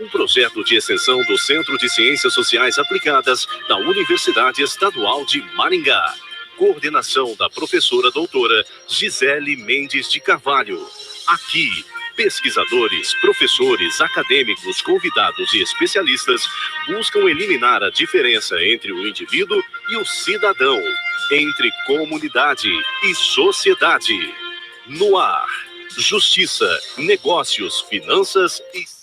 Um projeto de extensão do Centro de Ciências Sociais Aplicadas da Universidade Estadual de Maringá. Coordenação da professora doutora Gisele Mendes de Carvalho. Aqui, pesquisadores, professores, acadêmicos, convidados e especialistas buscam eliminar a diferença entre o indivíduo e o cidadão, entre comunidade e sociedade. No ar, justiça, negócios, finanças e cidadania.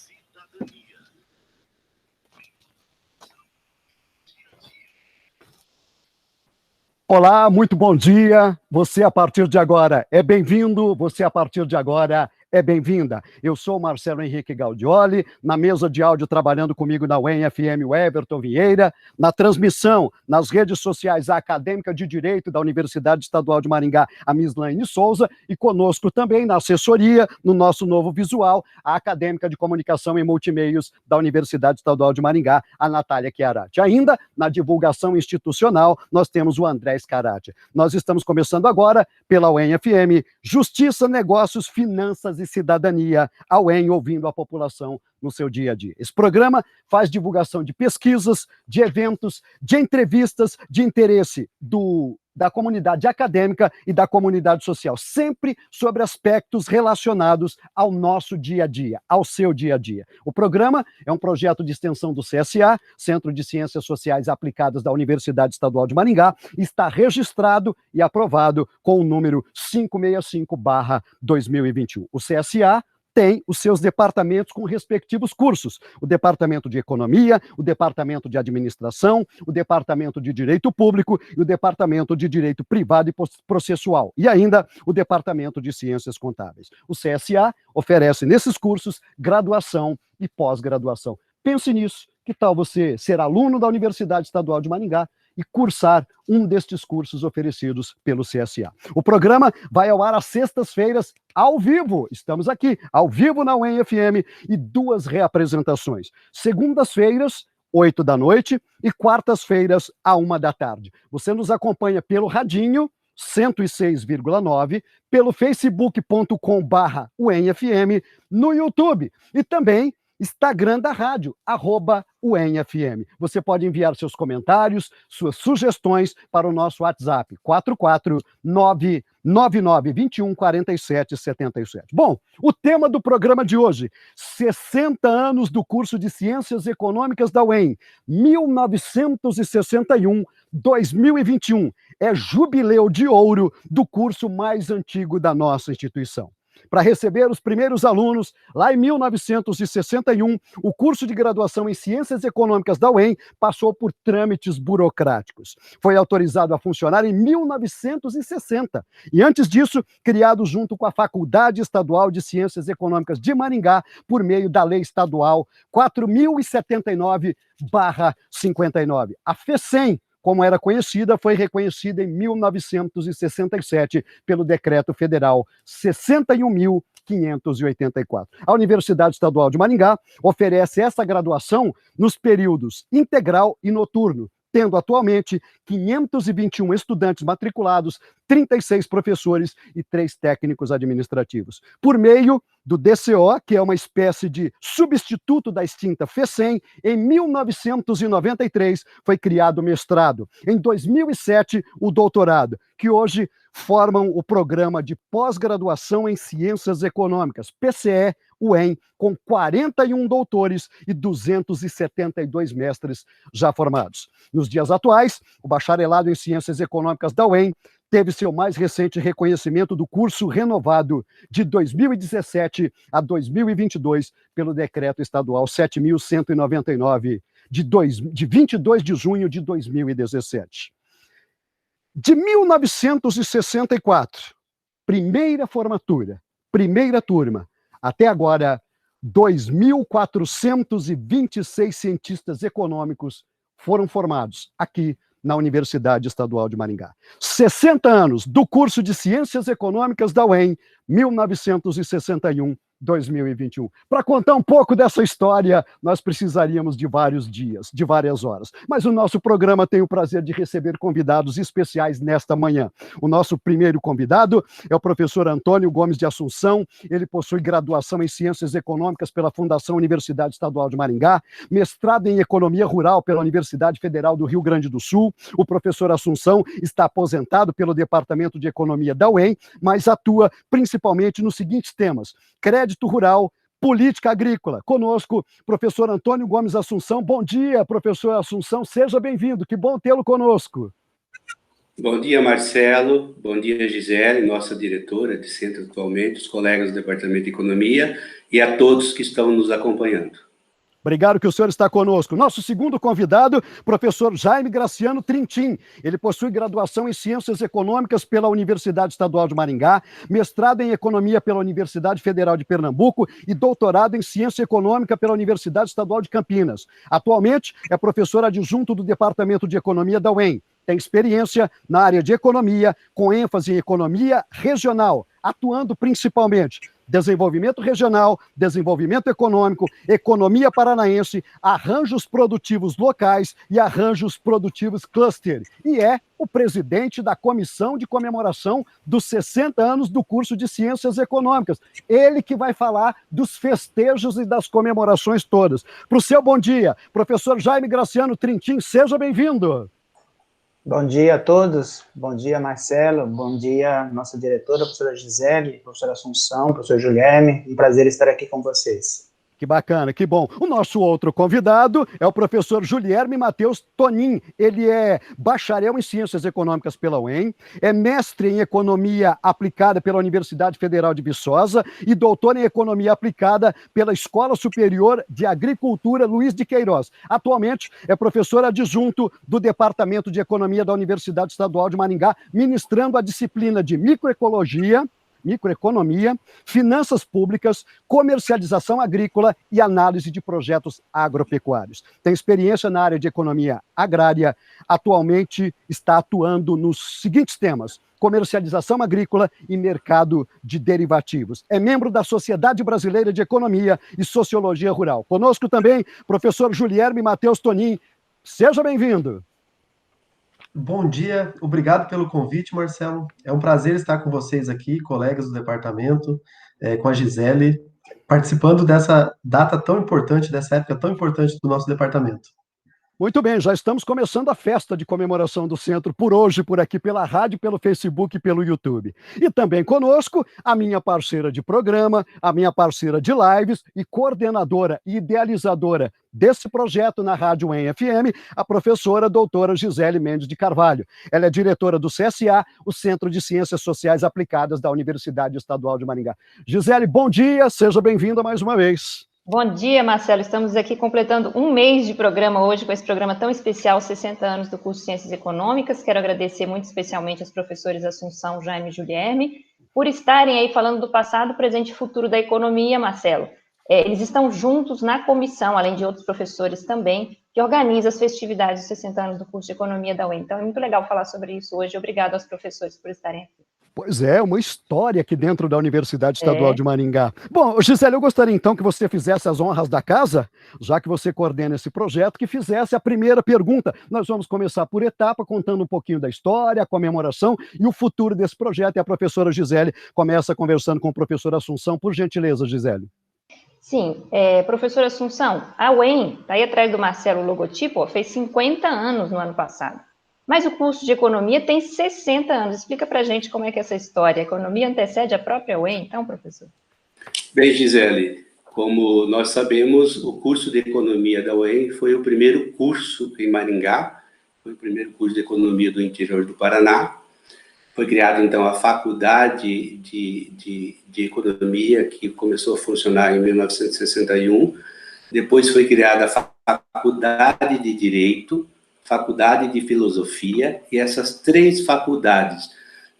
Olá, muito bom dia. Você a partir de agora é bem-vindo, você a partir de agora é bem-vinda. Eu sou Marcelo Henrique Gaudioli, na mesa de áudio trabalhando comigo na UEM-FM, o Everton Vieira, na transmissão nas redes sociais a acadêmica de Direito da Universidade Estadual de Maringá, a Mislaine Souza, e conosco também na assessoria, no nosso novo visual, a acadêmica de Comunicação e Multimeios da Universidade Estadual de Maringá, a Natália Chiarati. Ainda na divulgação institucional, nós temos o André Scarati. Nós estamos começando agora pela UEM-FM, Justiça, Negócios, Finanças e Cidadania, a UEM ouvindo a população no seu dia a dia. Esse programa faz divulgação de pesquisas, de eventos, de entrevistas de interesse da comunidade acadêmica e da comunidade social, sempre sobre aspectos relacionados ao nosso dia a dia, ao seu dia a dia. O programa é um projeto de extensão do CSA, Centro de Ciências Sociais Aplicadas da Universidade Estadual de Maringá, e está registrado e aprovado com o número 565/2021. O CSA tem os seus departamentos com respectivos cursos. O Departamento de Economia, o Departamento de Administração, o Departamento de Direito Público e o Departamento de Direito Privado e Processual. E ainda o Departamento de Ciências Contábeis. O CSA oferece nesses cursos graduação e pós-graduação. Pense nisso. Que tal você ser aluno da Universidade Estadual de Maringá e cursar um destes cursos oferecidos pelo CSA. O programa vai ao ar às sextas-feiras, ao vivo. Estamos aqui, ao vivo na UEM-FM, e 2 reapresentações. Segundas-feiras, 8 da noite, e quartas-feiras, à 1 da tarde. Você nos acompanha pelo radinho, 106,9, pelo facebook.com/UEM-FM, no YouTube, e também Instagram da rádio, @UEM-FM. Você pode enviar seus comentários, suas sugestões para o nosso WhatsApp, 449-9921-4777. Bom, o tema do programa de hoje, 60 anos do curso de Ciências Econômicas da UEM, 1961-2021. É jubileu de ouro do curso mais antigo da nossa instituição. Para receber os primeiros alunos, lá em 1961, o curso de graduação em Ciências Econômicas da UEM passou por trâmites burocráticos. Foi autorizado a funcionar em 1960 e, antes disso, criado junto com a Faculdade Estadual de Ciências Econômicas de Maringá, por meio da Lei Estadual 4079/59. A FECEM, como era conhecida, foi reconhecida em 1967 pelo Decreto Federal 61.584. A Universidade Estadual de Maringá oferece essa graduação nos períodos integral e noturno, tendo atualmente 521 estudantes matriculados, 36 professores e 3 técnicos administrativos. Por meio do DCO, que é uma espécie de substituto da extinta FECEM, em 1993 foi criado o mestrado. Em 2007, o doutorado, que hoje formam o programa de pós-graduação em Ciências Econômicas, PCE-UEM, com 41 doutores e 272 mestres já formados. Nos dias atuais, o bacharelado em Ciências Econômicas da UEM teve seu mais recente reconhecimento do curso renovado de 2017 a 2022 pelo Decreto Estadual 7.199, de 22 de junho de 2017. De 1964, primeira formatura, primeira turma, até agora, 2.426 cientistas econômicos foram formados aqui na Universidade Estadual de Maringá. 60 anos do curso de Ciências Econômicas da UEM, 2021. Para contar um pouco dessa história, nós precisaríamos de vários dias, de várias horas. Mas o nosso programa tem o prazer de receber convidados especiais nesta manhã. O nosso primeiro convidado é o professor Antônio Gomes de Assunção. Ele possui graduação em Ciências Econômicas pela Fundação Universidade Estadual de Maringá, mestrado em Economia Rural pela Universidade Federal do Rio Grande do Sul. O professor Assunção está aposentado pelo Departamento de Economia da UEM, mas atua principalmente nos seguintes temas: crédito rural, política agrícola. Conosco, professor Antônio Gomes Assunção. Bom dia, professor Assunção, seja bem-vindo, que bom tê-lo conosco. Bom dia, Marcelo. Bom dia, Gisele, nossa diretora de centro atualmente, os colegas do Departamento de Economia e a todos que estão nos acompanhando. Obrigado que o senhor está conosco. Nosso segundo convidado, professor Jaime Graciano Trintim. Ele possui graduação em Ciências Econômicas pela Universidade Estadual de Maringá, mestrado em Economia pela Universidade Federal de Pernambuco e doutorado em Ciência Econômica pela Universidade Estadual de Campinas. Atualmente é professor adjunto do Departamento de Economia da UEM. Tem experiência na área de economia, com ênfase em economia regional, atuando principalmente desenvolvimento regional, desenvolvimento econômico, economia paranaense, arranjos produtivos locais e arranjos produtivos cluster. E é o presidente da Comissão de Comemoração dos 60 anos do curso de Ciências Econômicas. Ele que vai falar dos festejos e das comemorações todas. Para o seu bom dia, professor Jaime Graciano Trintim, seja bem-vindo. Bom dia a todos, bom dia Marcelo, bom dia nossa diretora, professora Gisele, professora Assunção, professor Guilherme, um prazer estar aqui com vocês. Que bacana, que bom. O nosso outro convidado é o professor Guilherme Matheus Tonin. Ele é bacharel em Ciências Econômicas pela UEM, é mestre em Economia Aplicada pela Universidade Federal de Viçosa e doutor em Economia Aplicada pela Escola Superior de Agricultura Luiz de Queiroz. Atualmente é professor adjunto do Departamento de Economia da Universidade Estadual de Maringá, ministrando a disciplina de microeconomia, finanças públicas, comercialização agrícola e análise de projetos agropecuários. Tem experiência na área de economia agrária, atualmente está atuando nos seguintes temas: comercialização agrícola e mercado de derivativos. É membro da Sociedade Brasileira de Economia e Sociologia Rural. Conosco também, professor Guilherme Matheus Tonin. Seja bem-vindo. Bom dia, obrigado pelo convite, Marcelo. É um prazer estar com vocês aqui, colegas do departamento, com a Gisele, participando dessa data tão importante, dessa época tão importante do nosso departamento. Muito bem, já estamos começando a festa de comemoração do centro por hoje, por aqui, pela rádio, pelo Facebook e pelo YouTube. E também conosco a minha parceira de programa, a minha parceira de lives e coordenadora e idealizadora desse projeto na Rádio UEM-FM, a professora doutora Gisele Mendes de Carvalho. Ela é diretora do CSA, o Centro de Ciências Sociais Aplicadas da Universidade Estadual de Maringá. Gisele, bom dia, seja bem-vinda mais uma vez. Bom dia, Marcelo. Estamos aqui completando um mês de programa hoje, com esse programa tão especial, 60 anos do curso de Ciências Econômicas. Quero agradecer muito especialmente aos professores Assunção, Jaime e Guilherme, por estarem aí falando do passado, presente e futuro da economia, Marcelo. Eles estão juntos na comissão, além de outros professores também, que organiza as festividades dos 60 anos do curso de Economia da UEM. Então, é muito legal falar sobre isso hoje. Obrigado aos professores por estarem aqui. Pois é, uma história aqui dentro da Universidade Estadual de Maringá. Bom, Gisele, eu gostaria então que você fizesse as honras da casa, já que você coordena esse projeto, que fizesse a primeira pergunta. Nós vamos começar por etapa, contando um pouquinho da história, a comemoração e o futuro desse projeto. E a professora Gisele começa conversando com o professor Assunção. Por gentileza, Gisele. Sim, professora Assunção, a UEM, tá aí atrás do Marcelo, o logotipo, fez 50 anos no ano passado. Mas o curso de economia tem 60 anos. Explica para a gente como é que é essa história. A economia antecede a própria UEM, então, professor? Bem, Gisele, como nós sabemos, o curso de economia da UEM foi o primeiro curso em Maringá, foi o primeiro curso de economia do interior do Paraná. Foi criada, então, a Faculdade de Economia, que começou a funcionar em 1961. Depois foi criada a Faculdade de Direito, Faculdade de Filosofia, e essas três faculdades,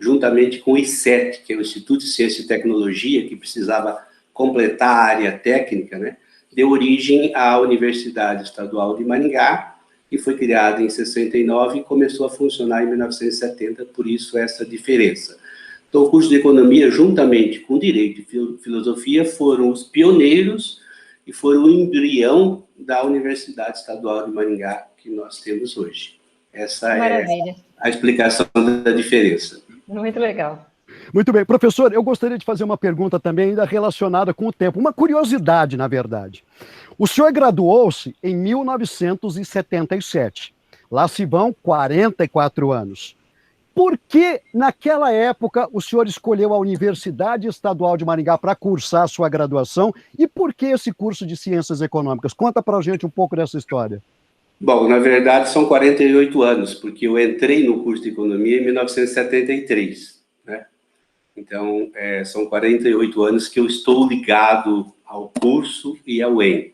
juntamente com o ICET, que é o Instituto de Ciência e Tecnologia, que precisava completar a área técnica, né, deu origem à Universidade Estadual de Maringá, que foi criada em 69 e começou a funcionar em 1970, por isso essa diferença. Então, o curso de economia, juntamente com direito e filosofia, foram os pioneiros e foram o embrião da Universidade Estadual de Maringá que nós temos hoje. Essa Maravilha. é a explicação da diferença. Muito legal. Muito bem. Professor, eu gostaria de fazer uma pergunta também ainda relacionada com o tempo. Uma curiosidade, na verdade. O senhor graduou-se em 1977. Lá se vão 44 anos. Por que, naquela época, o senhor escolheu a Universidade Estadual de Maringá para cursar a sua graduação? E por que esse curso de Ciências Econômicas? Conta para a gente um pouco dessa história. Bom, na verdade, são 48 anos, porque eu entrei no curso de Economia em 1973, né? Então, são 48 anos que eu estou ligado ao curso e ao UEM.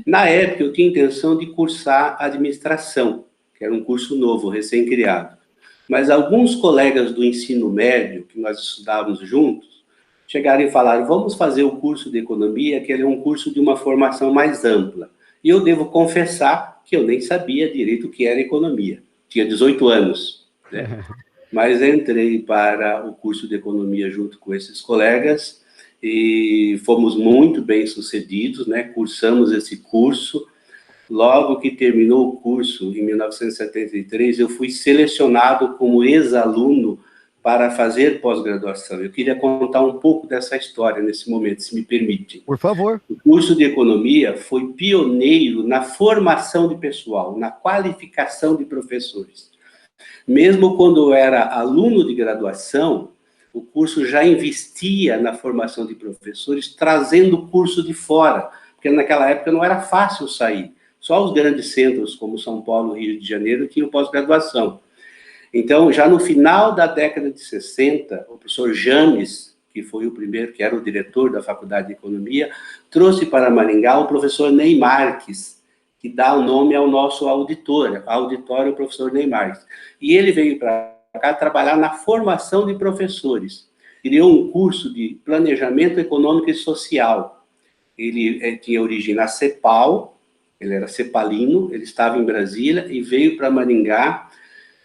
Na época, eu tinha intenção de cursar Administração, que era um curso novo, recém-criado. Mas alguns colegas do ensino médio, que nós estudávamos juntos, chegaram e falaram, vamos fazer o curso de Economia, que ele é um curso de uma formação mais ampla. E eu devo confessar que eu nem sabia direito o que era Economia. Tinha 18 anos, né? Mas entrei para o curso de Economia junto com esses colegas e fomos muito bem-sucedidos, né? Cursamos esse curso. Logo que terminou o curso, em 1973, eu fui selecionado como ex-aluno para fazer pós-graduação. Eu queria contar um pouco dessa história nesse momento, se me permite. Por favor. O curso de Economia foi pioneiro na formação de pessoal, na qualificação de professores. Mesmo quando eu era aluno de graduação, o curso já investia na formação de professores, trazendo o curso de fora, porque naquela época não era fácil sair. Só os grandes centros, como São Paulo e Rio de Janeiro, tinham pós-graduação. Então, já no final da década de 60, o professor James, que foi o primeiro, que era o diretor da Faculdade de Economia, trouxe para Maringá o professor Ney Marques, que dá o nome ao nosso auditório, o professor Ney Marques. E ele veio para cá trabalhar na formação de professores. Criou um curso de Planejamento Econômico e Social. Ele tinha origem na CEPAL, ele era cepalino, ele estava em Brasília e veio para Maringá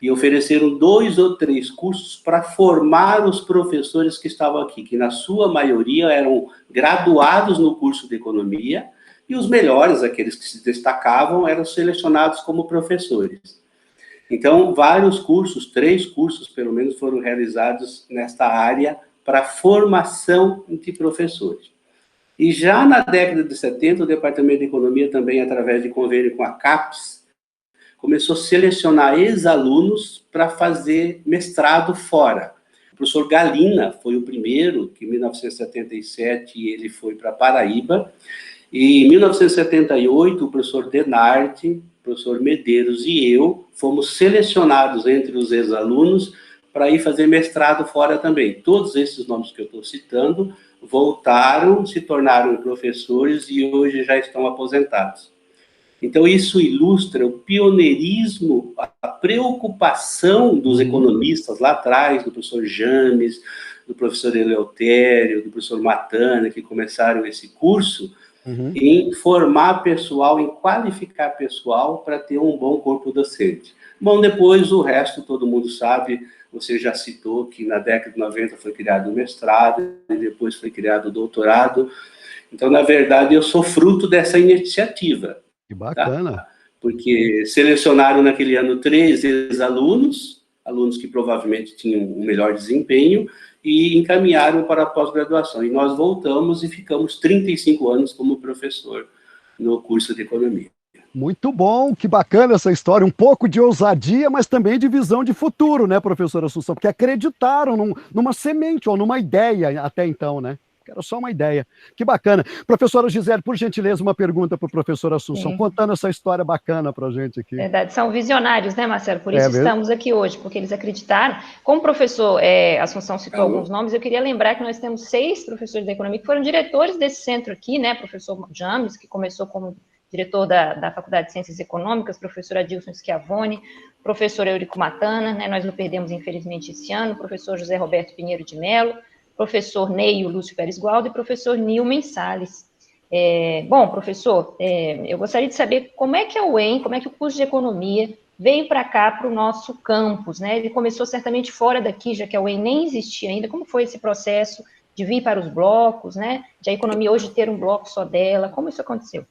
e ofereceram 2 ou 3 cursos para formar os professores que estavam aqui, que na sua maioria eram graduados no curso de Economia, e os melhores, aqueles que se destacavam, eram selecionados como professores. Então, vários cursos, 3 cursos pelo menos, foram realizados nesta área para formação de professores. E já na década de 70, o Departamento de Economia, também através de convênio com a CAPES, começou a selecionar ex-alunos para fazer mestrado fora. O professor Galina foi o primeiro, que em 1977 ele foi para Paraíba, e em 1978 o professor Denardi, o professor Medeiros e eu fomos selecionados entre os ex-alunos para ir fazer mestrado fora também. Todos esses nomes que eu estou citando voltaram, se tornaram professores e hoje já estão aposentados. Então, isso ilustra o pioneirismo, a preocupação dos economistas lá atrás, do professor James, do professor Eleutério, do professor Matana, que começaram esse curso, em formar pessoal, em qualificar pessoal para ter um bom corpo docente. Bom, depois o resto todo mundo sabe, você já citou que na década de 90 foi criado o mestrado, e depois foi criado o doutorado. Então, na verdade, eu sou fruto dessa iniciativa. Que bacana. Tá? Porque selecionaram naquele ano 3 ex-alunos, alunos que provavelmente tinham um melhor desempenho, e encaminharam para a pós-graduação. E nós voltamos e ficamos 35 anos como professor no curso de Economia. Muito bom, que bacana essa história. Um pouco de ousadia, mas também de visão de futuro, né, professora Assunção? Porque acreditaram numa semente ou numa ideia até então, né? Era só uma ideia. Que bacana. Professora Gisele, por gentileza, uma pergunta para o professor Assunção, contando essa história bacana para a gente aqui. Verdade, são visionários, né, Marcelo? Por isso estamos aqui hoje, porque eles acreditaram. Como o professor Assunção citou alguns nomes, eu queria lembrar que nós temos 6 professores da economia que foram diretores desse centro aqui, né? Professor James, que começou como diretor da Faculdade de Ciências Econômicas, professor Adilson Schiavone, professor Eurico Matana, né? Nós não perdemos, infelizmente, esse ano, professor José Roberto Pinheiro de Mello, professor Neio Lúcio Pérez Gualdo e professor Nilmen Salles. Bom, professor, eu gostaria de saber como é que a UEM, como é que o curso de Economia veio para cá, para o nosso campus, né? Ele começou certamente fora daqui, já que a UEM nem existia ainda. Como foi esse processo de vir para os blocos, né? De a economia hoje ter um bloco só dela, como isso aconteceu?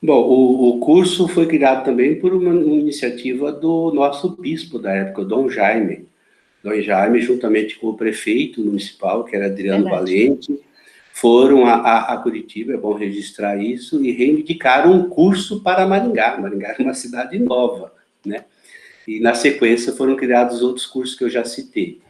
Bom, o curso foi criado também por uma iniciativa do nosso bispo da época, Dom Jaime. Dom Jaime, juntamente com o prefeito municipal, que era Adriano Valente, foram a Curitiba, é bom registrar isso, e reivindicaram um curso para Maringá. Maringá é uma cidade nova, né? E, na sequência, foram criados outros cursos que eu já citei.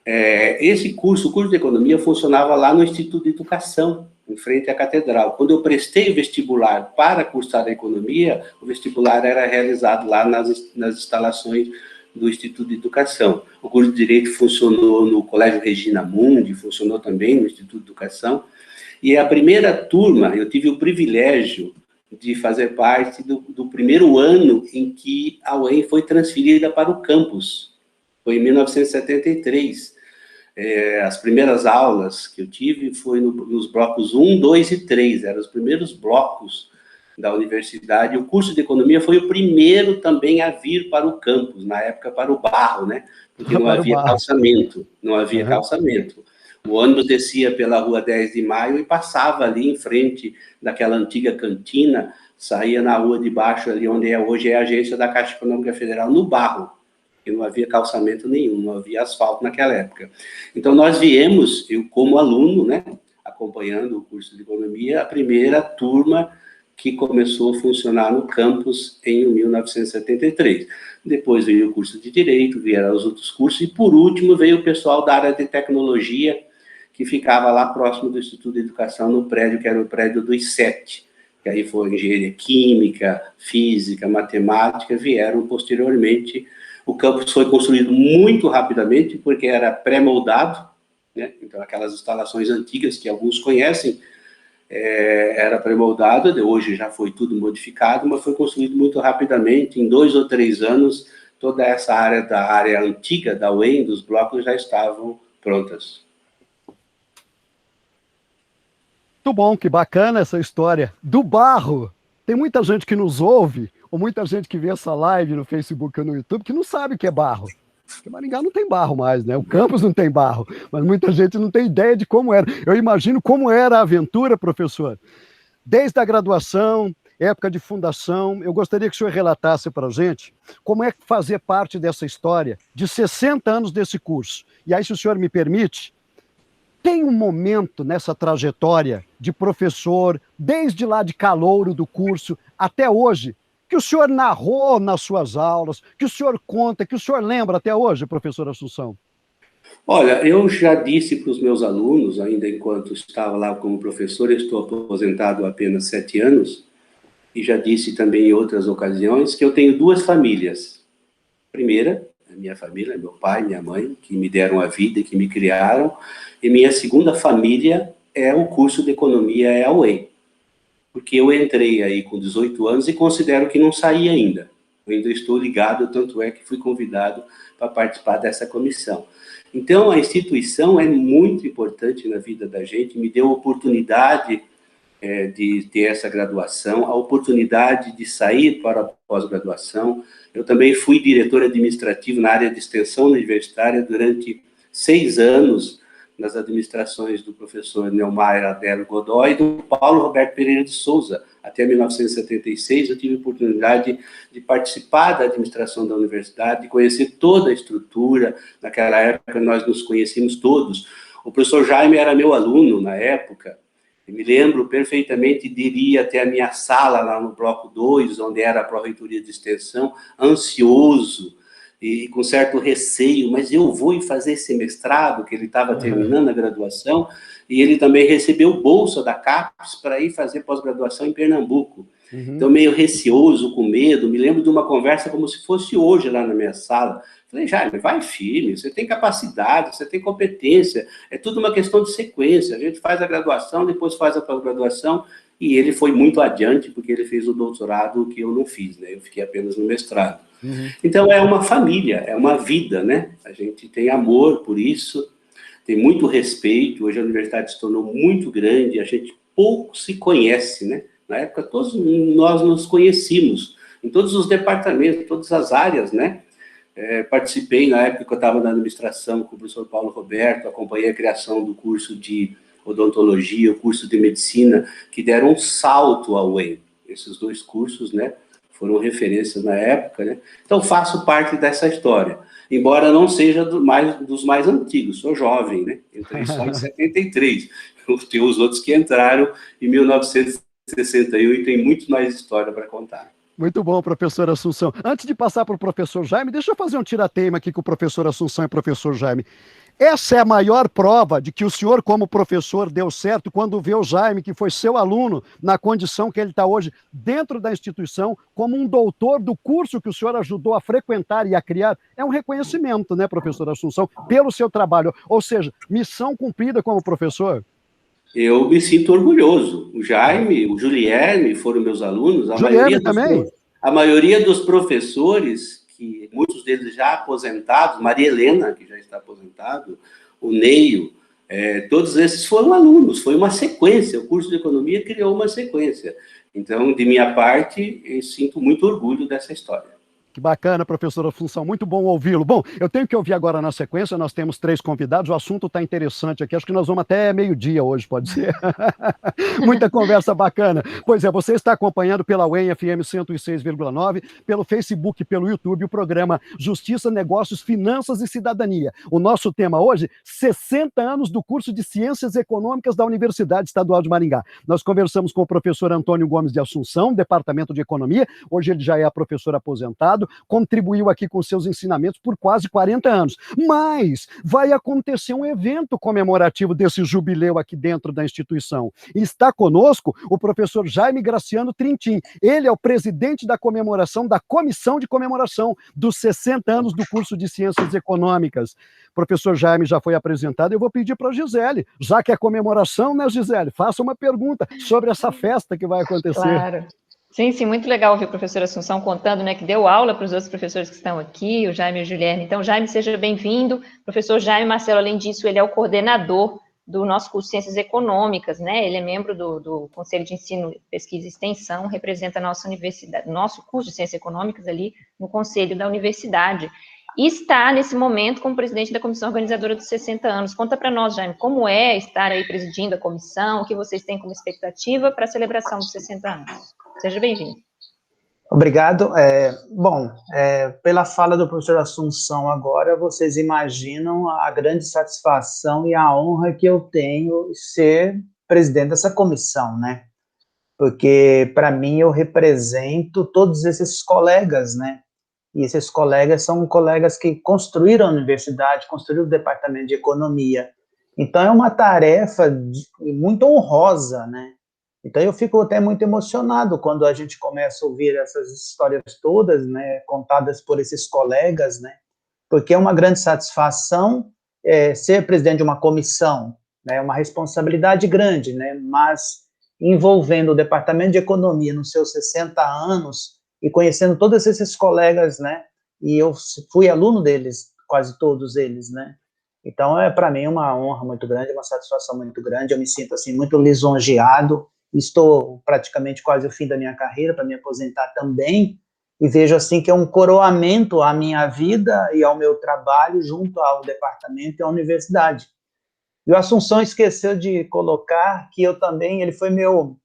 Esse curso, o curso de Economia, funcionava lá no Instituto de Educação, em frente à Catedral. Quando eu prestei o vestibular para cursar a Economia, o vestibular era realizado lá nas instalações do Instituto de Educação. O curso de Direito funcionou no Colégio Regina Mundi, funcionou também no Instituto de Educação, e a primeira turma, eu tive o privilégio de fazer parte do primeiro ano em que a UEM foi transferida para o campus. Foi em 1973. As primeiras aulas que eu tive foi nos blocos 1, 2 e 3, eram os primeiros blocos da universidade. O curso de Economia foi o primeiro também a vir para o campus, na época para o Barro, né? Porque não havia calçamento, não havia calçamento. O ônibus descia pela rua 10 de Maio e passava ali em frente daquela antiga cantina, saía na rua de baixo, ali onde hoje é a agência da Caixa Econômica Federal, no Barro. E não havia calçamento nenhum, não havia asfalto naquela época. Então, nós viemos, eu como aluno, né, acompanhando o curso de Economia, a primeira turma que começou a funcionar no campus em 1973. Depois veio o curso de Direito, vieram os outros cursos, e por último veio o pessoal da área de Tecnologia, que ficava lá próximo do Instituto de Educação, no prédio, que era o prédio dos 7, que aí foi Engenharia Química, Física, Matemática, vieram posteriormente. O campus foi construído muito rapidamente, porque era pré-moldado, né? Então, aquelas instalações antigas que alguns conhecem, era pré-moldado, hoje já foi tudo modificado, mas foi construído muito rapidamente, em 2 ou 3 anos, toda essa área da área antiga da UEM, dos blocos, já estavam prontas. Muito bom, que bacana essa história do Barro. Tem muita gente que nos ouve, ou muita gente que vê essa live no Facebook ou no YouTube, que não sabe o que é barro. Porque Maringá não tem barro mais, né? O campus não tem barro, mas muita gente não tem ideia de como era. Eu imagino como era a aventura, professor. Desde a graduação, época de fundação, eu gostaria que o senhor relatasse para a gente como é fazer parte dessa história de 60 anos desse curso. E aí, se o senhor me permite, tem um momento nessa trajetória de professor, desde lá de calouro do curso até hoje, que o senhor narrou nas suas aulas, que o senhor conta, que o senhor lembra até hoje, professor Assunção? Olha, eu já disse para os meus alunos, ainda enquanto estava lá como professor, eu estou aposentado há apenas 7 anos, e já disse também em outras ocasiões, que eu tenho 2 famílias. Primeira, a minha família, meu pai, minha mãe, que me deram a vida e que me criaram, e minha segunda família é o curso de Economia, é a UEM. Porque eu entrei aí com 18 anos e considero que não saí ainda. Eu ainda estou ligado, tanto é que fui convidado para participar dessa comissão. Então, a instituição é muito importante na vida da gente, me deu a oportunidade de ter essa graduação, a oportunidade de sair para a pós-graduação. Eu também fui diretor administrativo na área de extensão universitária durante 6 anos, nas administrações do professor Neumar Adélio Godoy e do Paulo Roberto Pereira de Souza. Até 1976, eu tive a oportunidade de participar da administração da universidade, de conhecer toda a estrutura. Naquela época, nós nos conhecíamos todos. O professor Jaime era meu aluno na época. Eu me lembro perfeitamente de ir até a minha sala, lá no bloco 2, onde era a Pró-Reitoria de Extensão, ansioso, e com certo receio, mas eu vou fazer esse mestrado, que ele estava terminando a graduação, e ele também recebeu bolsa da CAPES para ir fazer pós-graduação em Pernambuco. Então, meio receoso, com medo, me lembro de uma conversa como se fosse hoje lá na minha sala. Falei, Jaime, vai firme, você tem capacidade, você tem competência, é tudo uma questão de sequência, a gente faz a graduação, depois faz a pós-graduação, e ele foi muito adiante, porque ele fez o doutorado que eu não fiz, né? Eu fiquei apenas no mestrado. Então, é uma família, é uma vida, né? A gente tem amor por isso, tem muito respeito. Hoje a universidade se tornou muito grande, a gente pouco se conhece, né? Na época, todos nós nos conhecíamos, em todos os departamentos, todas as áreas, né? Participei na época que eu estava na administração com o professor Paulo Roberto, acompanhei a criação do curso de odontologia, o curso de medicina, que deram um salto ao UEM. Esses dois cursos, né, foram referências na época, né? Então, faço parte dessa história. Embora não seja dos mais antigos, sou jovem, né? Entrei só em 73. Tem os outros que entraram em 1961 e tem muito mais história para contar. Muito bom, professor Assunção. Antes de passar para o professor Jaime, deixa eu fazer um tirateima aqui com o professor Assunção e o professor Jaime. Essa é a maior prova de que o senhor, como professor, deu certo quando vê o Jaime, que foi seu aluno, na condição que ele está hoje dentro da instituição, como um doutor do curso que o senhor ajudou a frequentar e a criar. É um reconhecimento, né, professor Assunção, pelo seu trabalho. Ou seja, missão cumprida como professor. Eu me orgulhoso. O Jaime, o Julierme foram meus alunos. A maioria dos professores, que muitos deles já aposentados, Maria Helena, que já está aposentado, o Neio, todos esses foram alunos. Foi uma sequência. O curso de economia criou uma sequência. Então, de minha parte, eu sinto muito orgulho dessa história. Que bacana, professora Assunção, muito bom ouvi-lo. Bom, eu tenho que ouvir agora na sequência, nós temos 3 convidados, o assunto está interessante aqui, acho que nós vamos até meio-dia hoje, pode ser? Muita conversa bacana. Pois é, você está acompanhando pela UEM FM 106,9, pelo Facebook e pelo YouTube, o programa Justiça, Negócios, Finanças e Cidadania. O nosso tema hoje, 60 anos do curso de Ciências Econômicas da Universidade Estadual de Maringá. Nós conversamos com o professor Antônio Gomes de Assunção, Departamento de Economia, hoje ele já é professor aposentado, contribuiu aqui com seus ensinamentos por quase 40 anos. Mas vai acontecer um evento comemorativo desse jubileu aqui dentro da instituição. E está conosco o professor Jaime Graciano Trintim. Ele é o presidente da comemoração, da comissão de comemoração dos 60 anos do curso de Ciências Econômicas. O professor Jaime já foi apresentado, eu vou pedir para a Gisele, já que é comemoração, né, Gisele? Faça uma pergunta sobre essa festa que vai acontecer. Claro. Sim, muito legal ouvir o professor Assunção contando, né, que deu aula para os outros professores que estão aqui, o Jaime e o Julierme. Então, Jaime, seja bem-vindo. Professor Jaime Marcelo, além disso, ele é o coordenador do nosso curso de Ciências Econômicas, né, ele é membro do Conselho de Ensino, Pesquisa e Extensão, representa a nossa universidade, nosso curso de Ciências Econômicas ali no Conselho da Universidade. E está, nesse momento, como presidente da comissão organizadora dos 60 anos. Conta para nós, Jaime, como é estar aí presidindo a comissão, o que vocês têm como expectativa para a celebração dos 60 anos. Seja bem-vindo. Obrigado. Pela fala do professor Assunção agora, vocês imaginam a grande satisfação e a honra que eu tenho de ser presidente dessa comissão, né? Porque, para mim, eu represento todos esses colegas, né? E esses colegas são colegas que construíram a universidade, construíram o departamento de economia. Então, é uma tarefa muito honrosa, né? Então, eu fico até muito emocionado quando a gente começa a ouvir essas histórias todas, né, contadas por esses colegas, né? Porque é uma grande satisfação ser presidente de uma comissão, né? É uma responsabilidade grande, né? Mas envolvendo o departamento de economia nos seus 60 anos, e conhecendo todos esses colegas, né, e eu fui aluno deles, quase todos eles, né, então para mim uma honra muito grande, uma satisfação muito grande, eu me sinto, assim, muito lisonjeado, estou praticamente quase ao fim da minha carreira, para me aposentar também, e vejo, assim, que é um coroamento à minha vida e ao meu trabalho junto ao departamento e à universidade. E o Assunção esqueceu de colocar que eu também, ele foi meu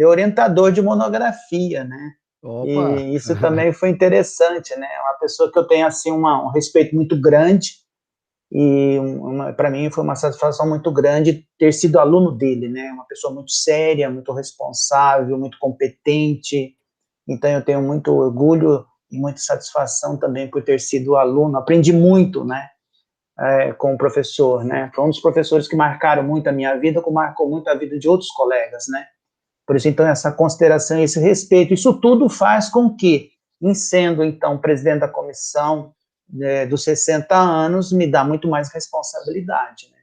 orientador de monografia, né. Opa. E isso também foi interessante, né? Uma pessoa que eu tenho, assim, um respeito muito grande, e para mim foi uma satisfação muito grande ter sido aluno dele, né? Uma pessoa muito séria, muito responsável, muito competente. Então eu tenho muito orgulho e muita satisfação também por ter sido aluno. Aprendi muito, né? Com o professor, né? Foi um dos professores que marcaram muito a minha vida, como marcou muito a vida de outros colegas, né? Por isso, então, essa consideração, esse respeito, isso tudo faz com que, em sendo, então, presidente da comissão dos 60 anos, me dá muito mais responsabilidade, né?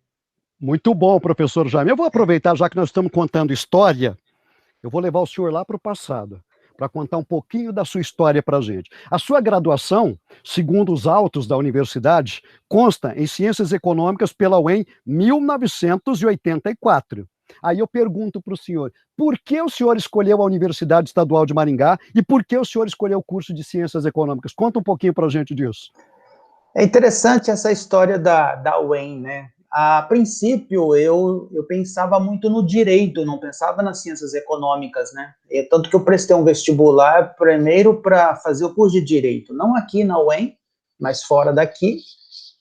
Muito bom, professor Jaime. Eu vou aproveitar, já que nós estamos contando história, eu vou levar o senhor lá para o passado, para contar um pouquinho da sua história para a gente. A sua graduação, segundo os autos da universidade, consta em Ciências Econômicas pela UEM 1984. Aí eu pergunto para o senhor, por que o senhor escolheu a Universidade Estadual de Maringá e por que o senhor escolheu o curso de Ciências Econômicas? Conta um pouquinho para a gente disso. É interessante essa história da UEM, né? A princípio, eu pensava muito no direito, não pensava nas ciências econômicas, né? Tanto que eu prestei um vestibular primeiro para fazer o curso de direito, não aqui na UEM, mas fora daqui,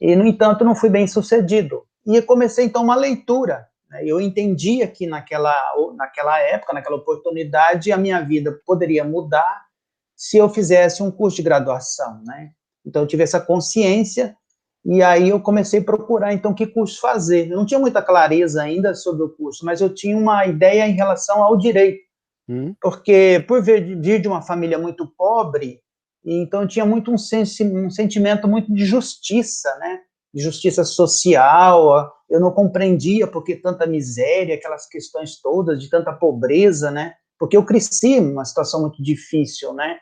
e, no entanto, não fui bem sucedido. E comecei, então, uma leitura, né? Eu entendia que naquela época, naquela oportunidade, a minha vida poderia mudar se eu fizesse um curso de graduação, né? Então, eu tive essa consciência, e aí eu comecei a procurar, então, que curso fazer. Eu não tinha muita clareza ainda sobre o curso, mas eu tinha uma ideia em relação ao direito, porque, por vir de uma família muito pobre, então eu tinha muito um sentimento muito de justiça, né? De justiça social, eu não compreendia por que tanta miséria, aquelas questões todas, de tanta pobreza, né? Porque eu cresci numa situação muito difícil, né?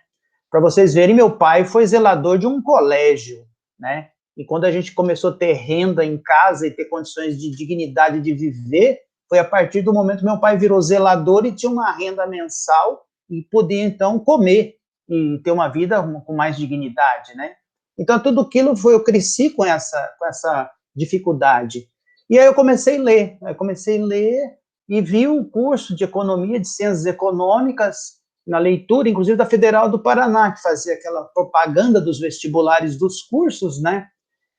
Para vocês verem, meu pai foi zelador de um colégio, né? E quando a gente começou a ter renda em casa e ter condições de dignidade de viver, foi a partir do momento que meu pai virou zelador e tinha uma renda mensal e podia, então, comer e ter uma vida com mais dignidade, né? Então, tudo aquilo eu cresci com essa dificuldade. E aí eu comecei a ler e vi o curso de Economia, de Ciências Econômicas, na leitura, inclusive da Federal do Paraná, que fazia aquela propaganda dos vestibulares dos cursos, né?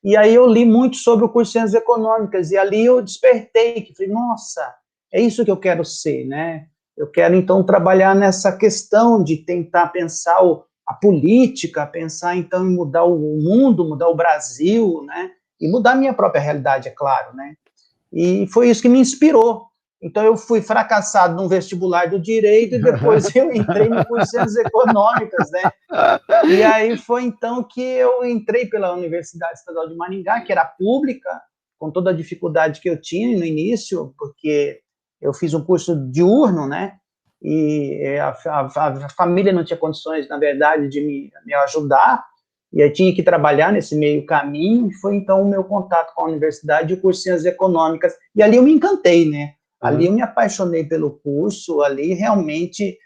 E aí eu li muito sobre o curso de Ciências Econômicas, e ali eu despertei, que falei, nossa, é isso que eu quero ser, né? Eu quero, então, trabalhar nessa questão de tentar pensar a política, pensar, então, em mudar o mundo, mudar o Brasil, né? E mudar a minha própria realidade, é claro, né? E foi isso que me inspirou. Então, eu fui fracassado no vestibular do direito e depois eu entrei no curso de Ciências Econômicas, né? E aí foi, então, que eu entrei pela Universidade Estadual de Maringá, que era pública, com toda a dificuldade que eu tinha no início, porque eu fiz um curso diurno, né? E a família não tinha condições, na verdade, de me ajudar, e eu tinha que trabalhar nesse meio caminho, e foi, então, o meu contato com a universidade e o curso de Ciências Econômicas. E ali eu me encantei, né? Ali eu me apaixonei pelo curso, ali realmente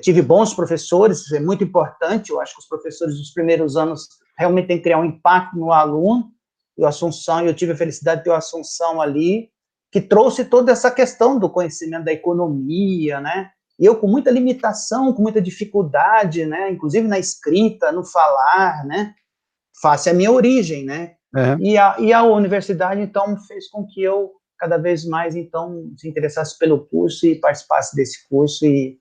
tive bons professores, isso é muito importante, eu acho que os professores dos primeiros anos realmente têm que criar um impacto no aluno, e o Assunção, eu tive a felicidade de ter o Assunção ali, que trouxe toda essa questão do conhecimento da economia, né? E eu com muita limitação, com muita dificuldade, né? Inclusive na escrita, no falar, né? Face à minha origem, né? E a universidade, então, fez com que eu cada vez mais, então, se interessasse pelo curso e participasse desse curso e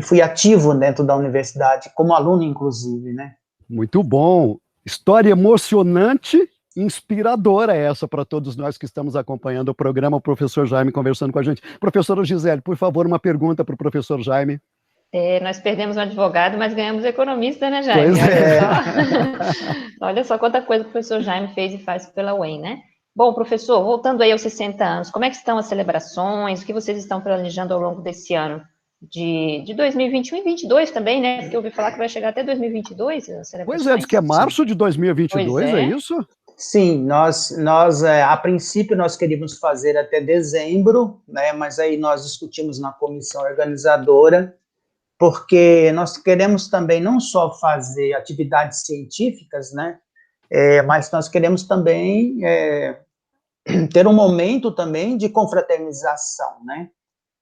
fui ativo dentro da universidade, como aluno, inclusive, né? Muito bom. História emocionante, inspiradora essa para todos nós que estamos acompanhando o programa, o professor Jaime conversando com a gente. Professora Gisele, por favor, uma pergunta para o professor Jaime. Nós perdemos um advogado, mas ganhamos economista, né, Jaime? Pois Olha só quanta coisa que o professor Jaime fez e faz pela UEM, né? Bom, professor, voltando aí aos 60 anos, como é que estão as celebrações? O que vocês estão planejando ao longo desse ano? De 2021 e 2022 também, né? Porque eu ouvi falar que vai chegar até 2022 as celebrações. Pois é, diz que é março de 2022, é isso? Sim, nós a princípio nós queríamos fazer até dezembro, né? Mas aí nós discutimos na comissão organizadora, porque nós queremos também não só fazer atividades científicas, né? Mas nós queremos também ter um momento também de confraternização, né?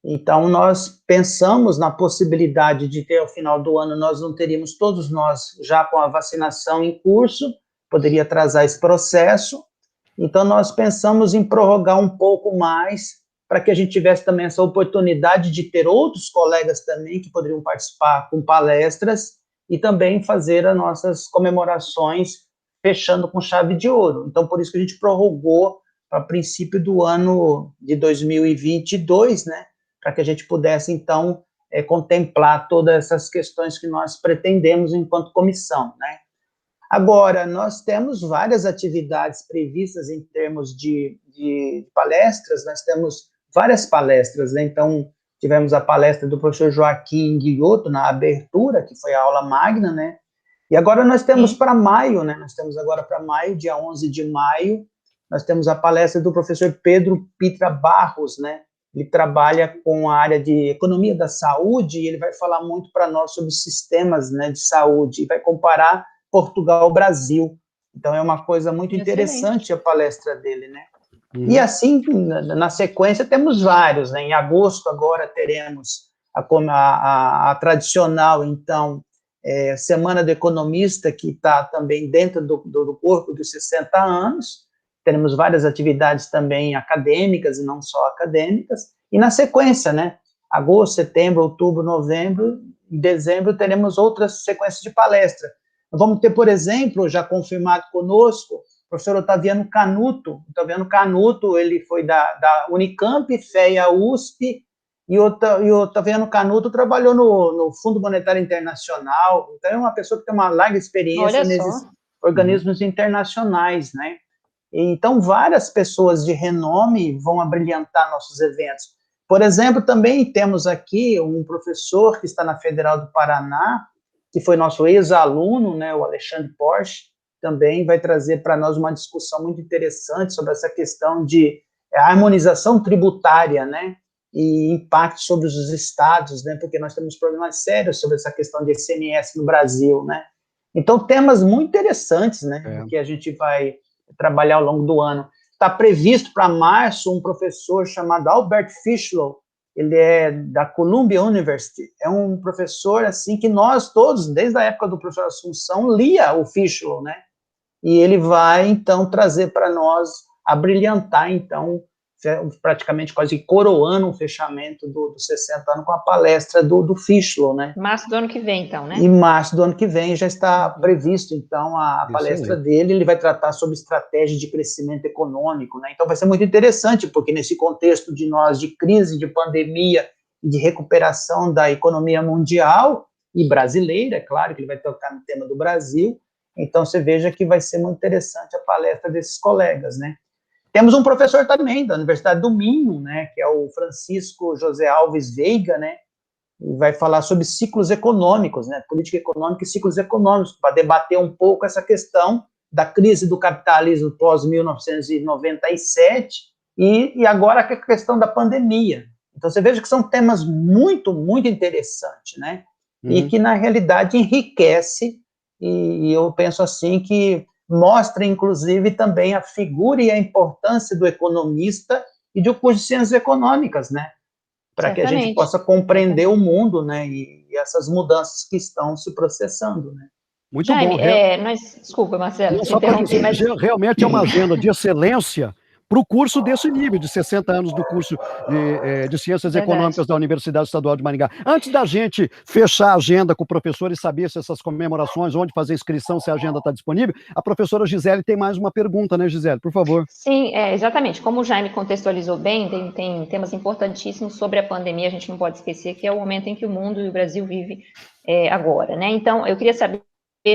Então, nós pensamos na possibilidade de ter, ao final do ano, nós não teríamos todos nós já com a vacinação em curso, poderia atrasar esse processo, então nós pensamos em prorrogar um pouco mais, para que a gente tivesse também essa oportunidade de ter outros colegas também que poderiam participar com palestras, e também fazer as nossas comemorações fechando com chave de ouro. Então, por isso que a gente prorrogou para princípio do ano de 2022, né? Para que a gente pudesse, então, contemplar todas essas questões que nós pretendemos enquanto comissão, né? Agora, nós temos várias atividades previstas em termos de palestras, nós temos várias palestras, né? Então, tivemos a palestra do professor Joaquim Guilhoto na abertura, que foi a aula magna, né? E agora nós temos para maio, né? Nós temos agora para maio, dia 11 de maio, nós temos a palestra do professor Pedro Pitra Barros, né? ele trabalha com a área de economia da saúde, e ele vai falar muito para nós sobre sistemas, né, de saúde, e vai comparar Portugal ao Brasil. Então, é uma coisa muito interessante a palestra dele, né? E assim, na sequência, temos vários, né? Em agosto, agora, teremos a tradicional, então, Semana do Economista, que está também dentro do corpo dos 60 anos. Teremos várias atividades também acadêmicas e não só acadêmicas. E na sequência, né? Agosto, setembro, outubro, novembro, em dezembro, teremos outras sequências de palestra. Vamos ter, por exemplo, já confirmado conosco, o professor Otaviano Canuto. Otaviano Canuto, ele foi da Unicamp, FEA, USP, e o Otaviano Canuto trabalhou no Fundo Monetário Internacional. Então, é uma pessoa que tem uma larga experiência nesses organismos internacionais, né? Então, várias pessoas de renome vão abrilhantar nossos eventos. Por exemplo, também temos aqui um professor que está na Federal do Paraná, que foi nosso ex-aluno, né, o Alexandre Porsche, também vai trazer para nós uma discussão muito interessante sobre essa questão de harmonização tributária, né, e impacto sobre os estados, né, porque nós temos problemas sérios sobre essa questão de ICMS no Brasil, né. Então, temas muito interessantes, né, que a gente vai trabalhar ao longo do ano. Está previsto para março um professor chamado Albert Fischlow, ele é da Columbia University, é um professor, assim, que nós todos, desde a época do professor Assunção, lia o Fischlow, né, e ele vai, então, trazer para nós, abrilhantar, então, praticamente quase coroando o fechamento dos 60 anos com a palestra do Fischlow, né. Março do ano que vem, então, né? Em março do ano que vem já está previsto, então, a palestra dele. Ele vai tratar sobre estratégia de crescimento econômico, né? Então, vai ser muito interessante, porque nesse contexto de nós, de crise, de pandemia, de recuperação da economia mundial e brasileira, é claro que ele vai tocar no tema do Brasil, então você veja que vai ser muito interessante a palestra desses colegas, né? Temos um professor também da Universidade do Minho, né, que é o Francisco José Alves Veiga, né, e vai falar sobre ciclos econômicos, né, política econômica e ciclos econômicos, para debater um pouco essa questão da crise do capitalismo pós-1997 e agora a questão da pandemia. Então, você veja que são temas muito, muito interessantes, né, e que, na realidade, enriquece, e eu penso assim que mostra, inclusive, também a figura e a importância do economista e do curso de ciências econômicas, né? Para que a gente possa compreender o mundo, né? E essas mudanças que estão se processando, né? Muito Jaime, bom. Desculpa, Marcelo, não, só para dizer, mas realmente é uma agenda de excelência para o curso desse nível, de 60 anos do curso de Ciências Econômicas da Universidade Estadual de Maringá. Antes da gente fechar a agenda com o professor e saber se essas comemorações, onde fazer inscrição, se a agenda está disponível, a professora Gisele tem mais uma pergunta, né, Gisele? Por favor. Sim, exatamente. Como o Jaime contextualizou bem, tem temas importantíssimos sobre a pandemia, a gente não pode esquecer que é o momento em que o mundo e o Brasil vive agora, né? Então, eu queria saber,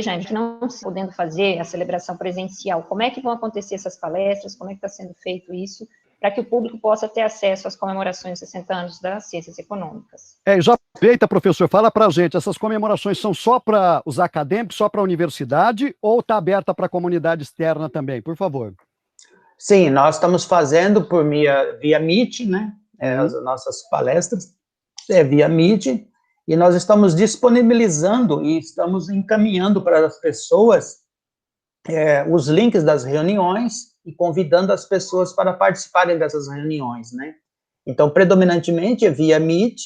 Jaime, que não podendo fazer a celebração presencial, como é que vão acontecer essas palestras, como é que está sendo feito isso, para que o público possa ter acesso às comemorações de 60 anos das ciências econômicas? Já aproveita, professor, fala para a gente, essas comemorações são só para os acadêmicos, só para a universidade, ou está aberta para a comunidade externa também, por favor? Sim, nós estamos fazendo por via Meet, né, as nossas palestras, via Meet, e nós estamos disponibilizando e estamos encaminhando para as pessoas os links das reuniões e convidando as pessoas para participarem dessas reuniões, né? Então, predominantemente é via Meet,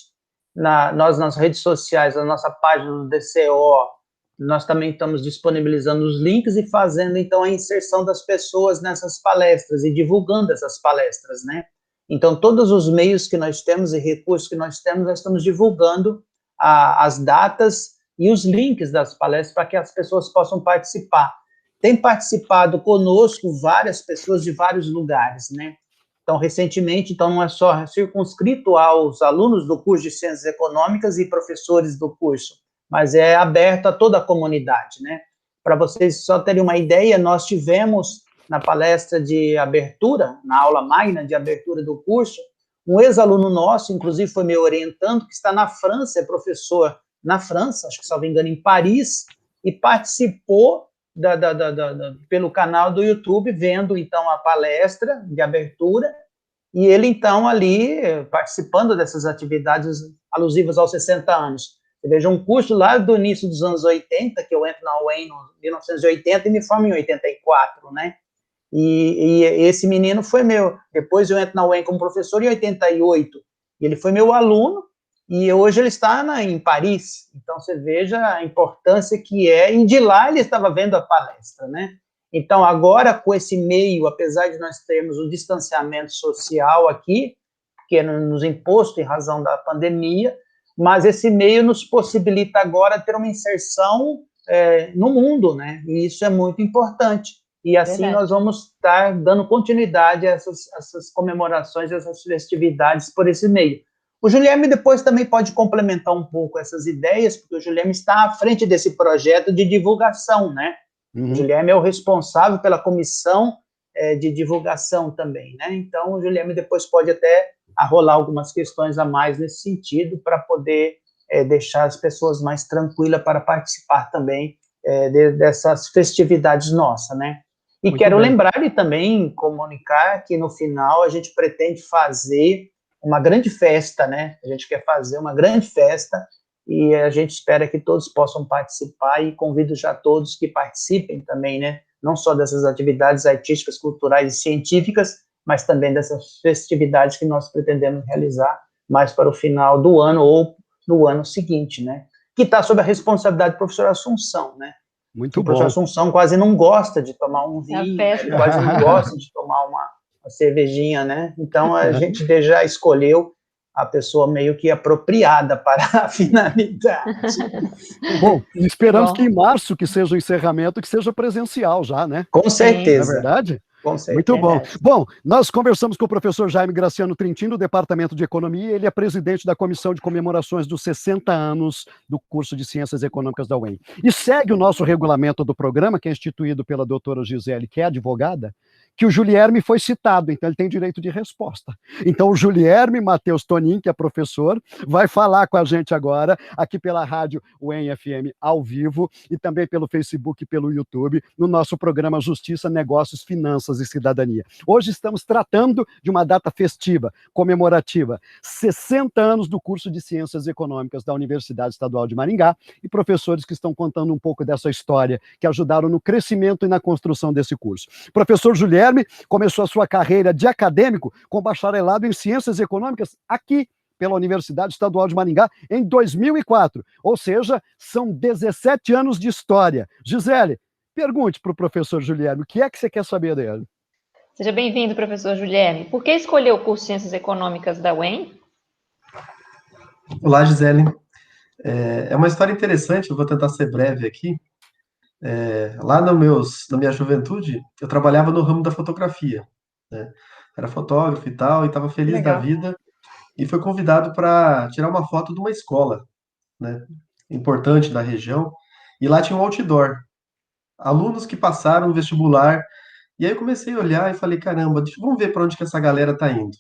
nós nas redes sociais, na nossa página do DCO, nós também estamos disponibilizando os links e fazendo, então, a inserção das pessoas nessas palestras e divulgando essas palestras, né? Então, todos os meios que nós temos e recursos que nós estamos divulgando as datas e os links das palestras para que as pessoas possam participar. Tem participado conosco várias pessoas de vários lugares, né? Então, recentemente, não é só circunscrito aos alunos do curso de Ciências Econômicas e professores do curso, mas é aberto a toda a comunidade, né? Para vocês só terem uma ideia, nós tivemos na palestra de abertura, na aula magna de abertura do curso, um ex-aluno nosso, inclusive foi me orientando, que está na França, é professor na França, acho que, se não me engano, em Paris, e participou pelo canal do YouTube, vendo, então, a palestra de abertura, e ele, então, ali, participando dessas atividades alusivas aos 60 anos. Você veja, um curso lá do início dos anos 80, que eu entro na UEM em 1980 e me formo em 84, né? E esse menino foi meu. Depois eu entro na UEM como professor em 88, e ele foi meu aluno, e hoje ele está em Paris. Então, você veja a importância que é, e de lá ele estava vendo a palestra, né? Então, agora, com esse meio, apesar de nós termos o distanciamento social aqui, que é nos imposto em razão da pandemia, mas esse meio nos possibilita agora ter uma inserção no mundo, né? E isso é muito importante. E assim Verdade. nós vamos estar dando continuidade a essas comemorações, essas festividades por esse meio. O Guilherme depois também pode complementar um pouco essas ideias, porque o Guilherme está à frente desse projeto de divulgação, né? O Guilherme é o responsável pela comissão de divulgação também, né? Então, o Guilherme depois pode até arrolar algumas questões a mais nesse sentido, para poder deixar as pessoas mais tranquilas para participar também dessas festividades nossas, né? E Muito quero bem. lembrar e também comunicar que no final a gente pretende fazer uma grande festa, né? A gente quer fazer uma grande festa e a gente espera que todos possam participar, e convido já todos que participem também, né? Não só dessas atividades artísticas, culturais e científicas, mas também dessas festividades que nós pretendemos realizar mais para o final do ano ou no ano seguinte, né? Que está sob a responsabilidade do professor Assunção, né? Muito O professor bom. Assunção quase não gosta de tomar um vinho, né? festa. Ele quase não gosta de tomar uma cervejinha, né? Então, a gente já escolheu a pessoa meio que apropriada para a finalidade. Bom, esperamos Bom. que em março, que seja o encerramento, que seja prencial já, né? Com Não é certeza. verdade? Com certeza. Muito bom. Verdade. Bom, nós conversamos com o professor Jaime Graciano Trintin, do Departamento de Economia. Ele é presidente da Comissão de Comemorações dos 60 anos do curso de Ciências Econômicas da UEM. E segue o nosso regulamento do programa, que é instituído pela doutora Gisele, que é advogada, que o Julierme foi citado, então ele tem direito de resposta. Então o Julierme Matheus Tonin, que é professor, vai falar com a gente agora, aqui pela rádio UEM FM ao vivo, e também pelo Facebook e pelo YouTube, no nosso programa Justiça, Negócios, Finanças e Cidadania. Hoje estamos tratando de uma data festiva, comemorativa, 60 anos do curso de Ciências Econômicas da Universidade Estadual de Maringá, e professores que estão contando um pouco dessa história, que ajudaram no crescimento e na construção desse curso. Professor Julierme começou a sua carreira de acadêmico com bacharelado em Ciências Econômicas aqui pela Universidade Estadual de Maringá em 2004, ou seja, são 17 anos de história. Gisele, pergunte para o professor Julierme, o que é que você quer saber dele? Seja bem-vindo, professor Julierme. Por que escolheu o curso de Ciências Econômicas da UEM? Olá, Gisele. É uma história interessante, eu vou tentar ser breve aqui. Lá na minha juventude, eu trabalhava no ramo da fotografia, né? Era fotógrafo e tal, e estava feliz da Legal. vida, e foi convidado para tirar uma foto de uma escola, né, importante da região, e lá tinha um outdoor, alunos que passaram no vestibular, e aí eu comecei a olhar e falei, caramba, vamos ver para onde que essa galera está indo.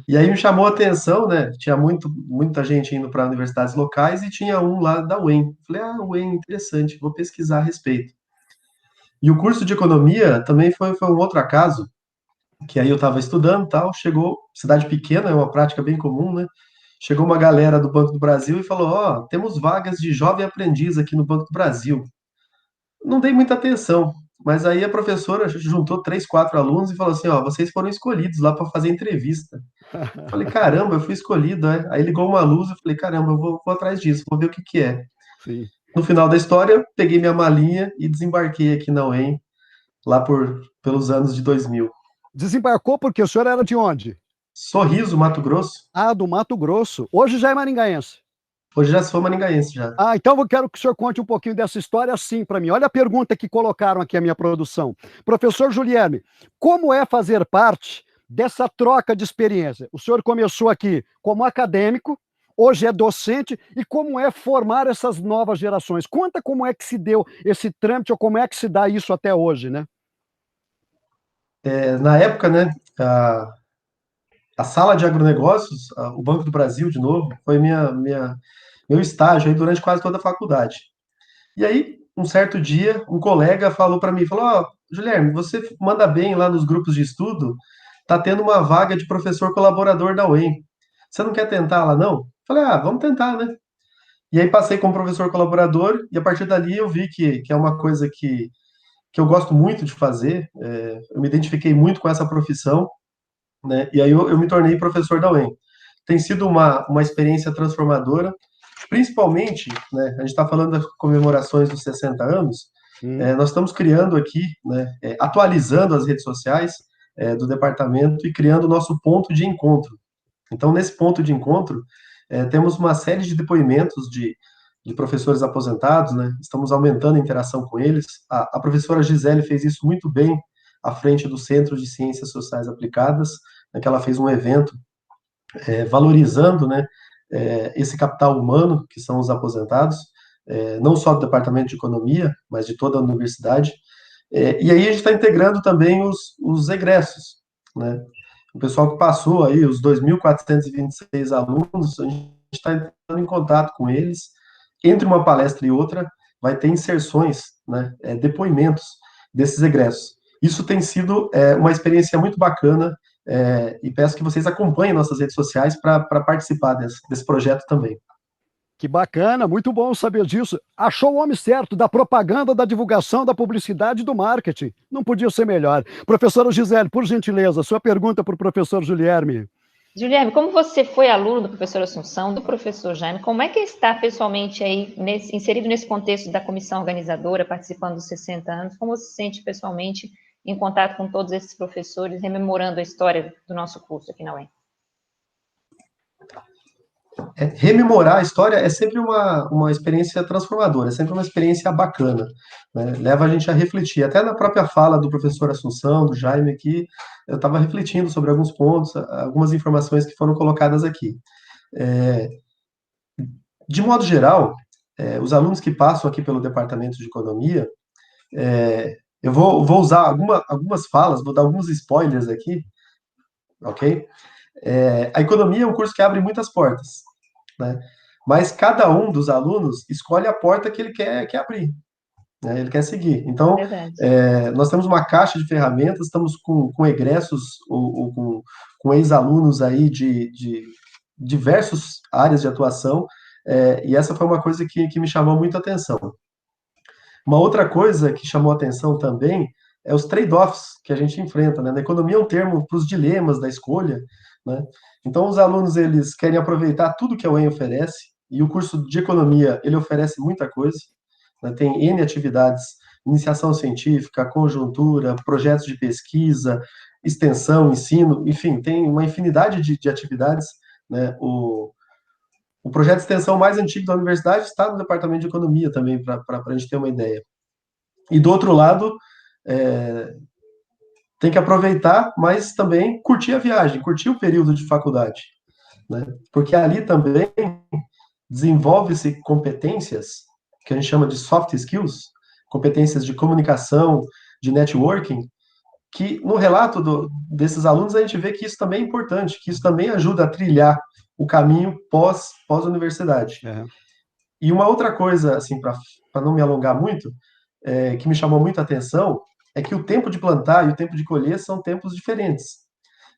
E aí me chamou a atenção, né? Tinha muita gente indo para universidades locais e tinha um lá da UEM. Falei, UEM, interessante, vou pesquisar a respeito. E o curso de economia também foi um outro acaso, que aí eu estava estudando e tal, chegou, cidade pequena, é uma prática bem comum, né? Chegou uma galera do Banco do Brasil e falou, temos vagas de jovem aprendiz aqui no Banco do Brasil. Não dei muita atenção, mas aí a professora juntou 3, 4 alunos e falou assim, vocês foram escolhidos lá para fazer entrevista. Falei, caramba, eu fui escolhido, né? Aí ligou uma luz, eu falei, caramba, eu vou atrás disso, vou ver o que que é. Sim. No final da história, peguei minha malinha e desembarquei aqui na UEM, lá pelos anos de 2000. Desembarcou porque o senhor era de onde? Sorriso, Mato Grosso. Ah, do Mato Grosso. Hoje já é maringaense. Hoje já sou maringaense, já. Então eu quero que o senhor conte um pouquinho dessa história assim para mim. Olha a pergunta que colocaram aqui a minha produção. Professor Julierme, como é fazer parte dessa troca de experiência? O senhor começou aqui como acadêmico, hoje é docente, e como é formar essas novas gerações? Conta como é que se deu esse trâmite, ou como é que se dá isso até hoje, né? Na época, né, a sala de agronegócios, o Banco do Brasil, de novo, foi meu estágio aí durante quase toda a faculdade. E aí, um certo dia, um colega falou para mim, Guilherme, você manda bem lá nos grupos de estudo, tá tendo uma vaga de professor colaborador da UEM. Você não quer tentar lá, não? Falei, vamos tentar, né? E aí passei como professor colaborador, e a partir dali eu vi que é uma coisa que eu gosto muito de fazer, eu me identifiquei muito com essa profissão, né? E aí eu me tornei professor da UEM. Tem sido uma experiência transformadora, principalmente, né, a gente está falando das comemorações dos 60 anos, nós estamos criando aqui, né, atualizando as redes sociais do departamento e criando o nosso ponto de encontro. Então, nesse ponto de encontro, temos uma série de depoimentos de professores aposentados, né? Estamos aumentando a interação com eles. A professora Gisele fez isso muito bem à frente do Centro de Ciências Sociais Aplicadas, né, que ela fez um evento valorizando, né, esse capital humano, que são os aposentados, não só do Departamento de Economia, mas de toda a universidade. E aí a gente está integrando também os egressos, né? O pessoal que passou aí, os 2.426 alunos, a gente está entrando em contato com eles. Entre uma palestra e outra, vai ter inserções, né, depoimentos desses egressos. Isso tem sido uma experiência muito bacana, e peço que vocês acompanhem nossas redes sociais para participar desse projeto também. Que bacana, muito bom saber disso. Achou o homem certo, da propaganda, da divulgação, da publicidade e do marketing. Não podia ser melhor. Professora Gisele, por gentileza, sua pergunta para o professor Julierme. Julierme, como você foi aluno do professor Assunção, do professor Jaime, como é que está pessoalmente aí, inserido nesse contexto da comissão organizadora, participando dos 60 anos? Como você se sente pessoalmente em contato com todos esses professores, rememorando a história do nosso curso aqui na UEM? Rememorar a história é sempre uma experiência transformadora, é sempre uma experiência bacana, né? Leva a gente a refletir. Até na própria fala do professor Assunção, do Jaime aqui, eu estava refletindo sobre alguns pontos, algumas informações que foram colocadas aqui. De modo geral, os alunos que passam aqui pelo Departamento de Economia, eu vou usar algumas falas, vou dar alguns spoilers aqui, ok? A economia é um curso que abre muitas portas, né? Mas cada um dos alunos escolhe a porta que ele quer abrir, né? Ele quer seguir. Então, nós temos uma caixa de ferramentas, estamos com egressos ou com ex-alunos aí de diversas áreas de atuação, e essa foi uma coisa que me chamou muito a atenção. Uma outra coisa que chamou a atenção também é os trade-offs que a gente enfrenta, né? Na economia é um termo para os dilemas da escolha, né? Então, os alunos, eles querem aproveitar tudo que a UEM oferece, e o curso de economia, ele oferece muita coisa, né? Tem N atividades, iniciação científica, conjuntura, projetos de pesquisa, extensão, ensino, enfim, tem uma infinidade de atividades, né? O projeto de extensão mais antigo da universidade está no Departamento de Economia também, para a gente ter uma ideia. E do outro lado, tem que aproveitar, mas também curtir a viagem, curtir o período de faculdade, né? Porque ali também desenvolve-se competências, que a gente chama de soft skills, competências de comunicação, de networking, que no relato desses alunos a gente vê que isso também é importante, que isso também ajuda a trilhar o caminho pós-universidade. E uma outra coisa, assim, para não me alongar muito, que me chamou muito a atenção, é que o tempo de plantar e o tempo de colher são tempos diferentes,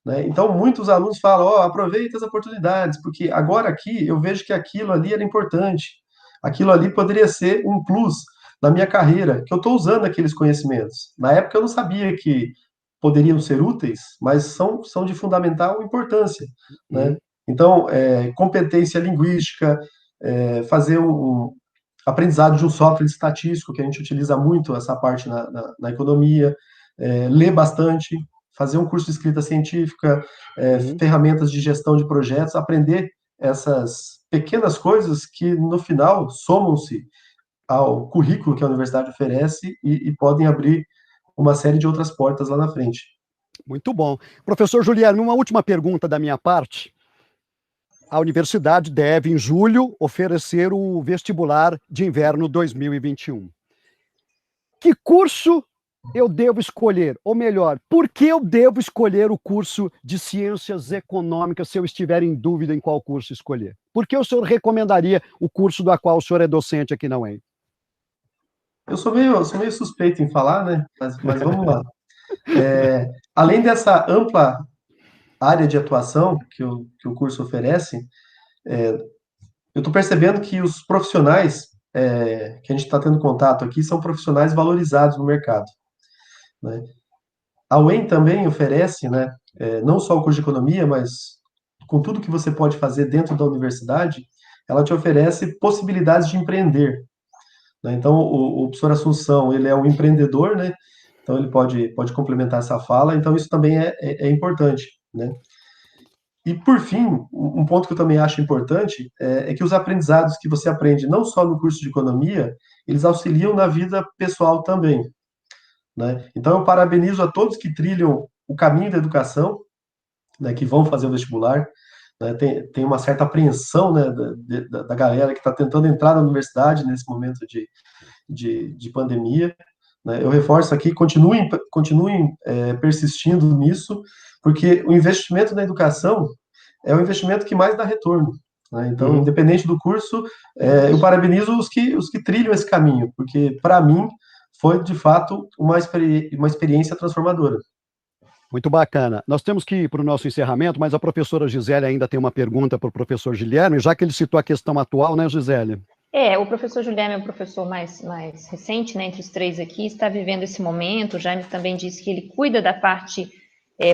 né? Então, muitos alunos falam, aproveita as oportunidades, porque agora aqui eu vejo que aquilo ali era importante, aquilo ali poderia ser um plus na minha carreira, que eu estou usando aqueles conhecimentos. Na época eu não sabia que poderiam ser úteis, mas são de fundamental importância, né? Então, competência linguística, fazer aprendizado de um software estatístico, que a gente utiliza muito essa parte na economia, ler bastante, fazer um curso de escrita científica, ferramentas de gestão de projetos, aprender essas pequenas coisas que, no final, somam-se ao currículo que a universidade oferece e podem abrir uma série de outras portas lá na frente. Muito bom. Professor Julierme, uma última pergunta da minha parte. A universidade deve, em julho, oferecer o vestibular de inverno 2021. Que curso eu devo escolher? Ou melhor, por que eu devo escolher o curso de Ciências Econômicas se eu estiver em dúvida em qual curso escolher? Por que o senhor recomendaria o curso do qual o senhor é docente aqui na UEM? Eu sou meio suspeito em falar, né? Mas vamos lá. Além dessa ampla área de atuação que o curso oferece, eu estou percebendo que os profissionais que a gente está tendo contato aqui são profissionais valorizados no mercado, né? A UEM também oferece, né, não só o curso de economia, mas com tudo que você pode fazer dentro da universidade, ela te oferece possibilidades de empreender, né? Então, o professor Assunção, ele é um empreendedor, né? Então, ele pode complementar essa fala, então isso também é importante, né? E, por fim, um ponto que eu também acho importante é que os aprendizados que você aprende, não só no curso de economia, eles auxiliam na vida pessoal também, né? Então, eu parabenizo a todos que trilham o caminho da educação, né, que vão fazer o vestibular, né? Tem uma certa apreensão, né, da galera que está tentando entrar na universidade nesse momento de pandemia, né? Eu reforço aqui, continuem persistindo nisso, porque o investimento na educação é o investimento que mais dá retorno, né? Então, independente do curso, eu parabenizo os que trilham esse caminho, porque, para mim, foi, de fato, uma experiência transformadora. Muito bacana. Nós temos que ir para o nosso encerramento, mas a professora Gisele ainda tem uma pergunta para o professor Guilherme, já que ele citou a questão atual, né, Gisele? O professor Guilherme é o professor mais recente, né, entre os três aqui, está vivendo esse momento. O Jaime também disse que ele cuida da parte,